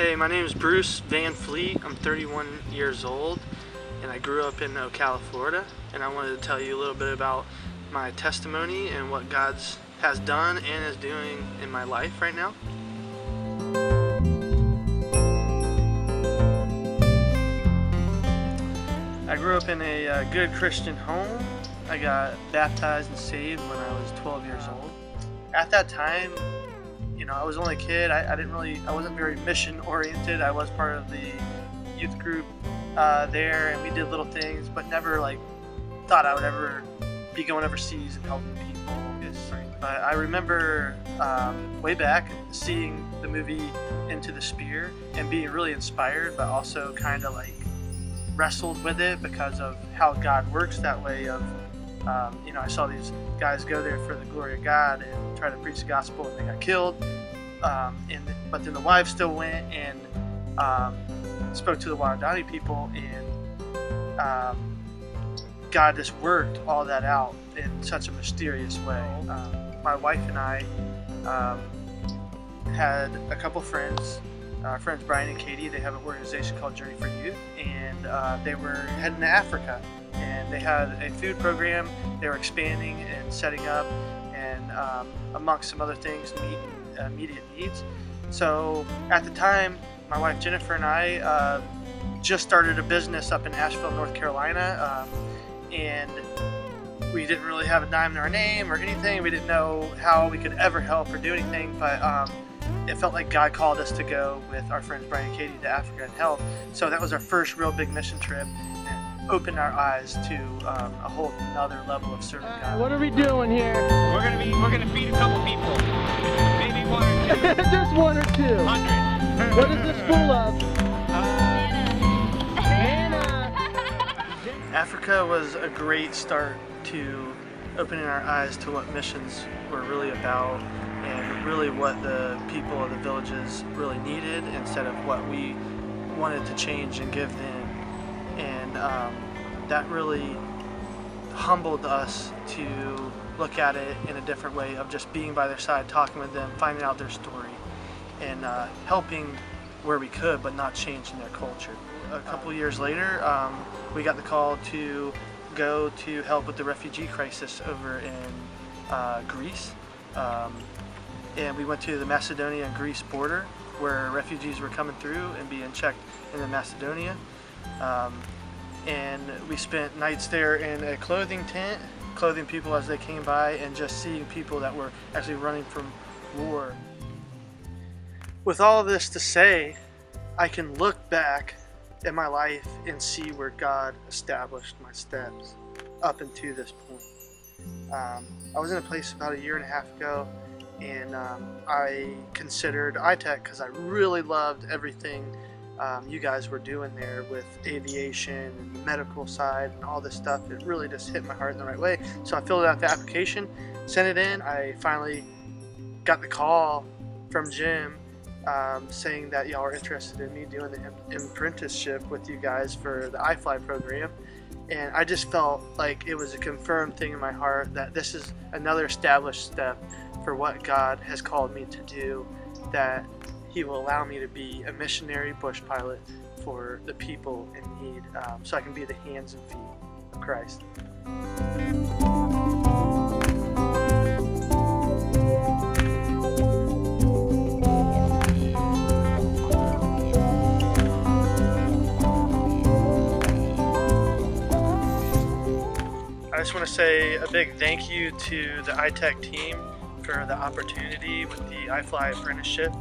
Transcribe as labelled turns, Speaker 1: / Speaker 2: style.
Speaker 1: Hey, my name is Bruce Van Fleet. I'm 31 years old and I grew up in Ocala, Florida, and I wanted to tell you a little bit about my testimony and what God has done and is doing in my life right now. I grew up in a good Christian home. I got baptized and saved when I was 12 years old. At that time, I was only a kid. I wasn't very mission oriented. I was part of the youth group there, and we did little things, but never thought I would ever be going overseas and helping people. But I remember way back seeing the movie Into the Spear and being really inspired, but also kind of wrestled with it because of how God works that way. I saw these guys go there for the glory of God and try to preach the gospel, and they got killed. But then the wives still went and spoke to the Waodani people, and God just worked all that out in such a mysterious way. My wife and I had a couple friends. Our friends Brian and Katie, they have an organization called Journey for Youth, and they were heading to Africa, and they had a food program they were expanding and setting up, and amongst some other things, meeting immediate needs. So at the time, my wife Jennifer and I just started a business up in Asheville, North Carolina, and we didn't really have a dime in our name or anything. We didn't know how we could ever help or do anything, but it felt like God called us to go with our friends Brian and Katie to Africa and help. So that was our first real big mission trip, and opened our eyes to a whole another level of serving God.
Speaker 2: What are we doing here?
Speaker 3: We're gonna feed a couple people, maybe one or two.
Speaker 2: Just one or two.
Speaker 3: 100.
Speaker 2: What is this full of? Manna.
Speaker 1: Africa was a great start to opening our eyes to what missions were really about, and really what the people of the villages really needed instead of what we wanted to change and give them. And that really humbled us to look at it in a different way of just being by their side, talking with them, finding out their story, and helping where we could, but not changing their culture. A couple years later, we got the call to go to help with the refugee crisis over in Greece. And we went to the Macedonia and Greece border, where refugees were coming through and being checked in the Macedonia. And we spent nights there in a clothing tent, clothing people as they came by, and just seeing people that were actually running from war. With all of this to say, I can look back in my life and see where God established my steps up into this point. I was in a place about a year and a half ago, and I considered ITECH because I really loved everything you guys were doing there with aviation and the medical side and all this stuff. It really just hit my heart in the right way. So I filled out the application, sent it in. I finally got the call from Jim saying that y'all are interested in me doing the apprenticeship with you guys for the iFly program. And I just felt like it was a confirmed thing in my heart that this is another established step for what God has called me to do, that He will allow me to be a missionary bush pilot for the people in need, so I can be the hands and feet of Christ. I just want to say a big thank you to the ITECH team for the opportunity with the iFly apprenticeship.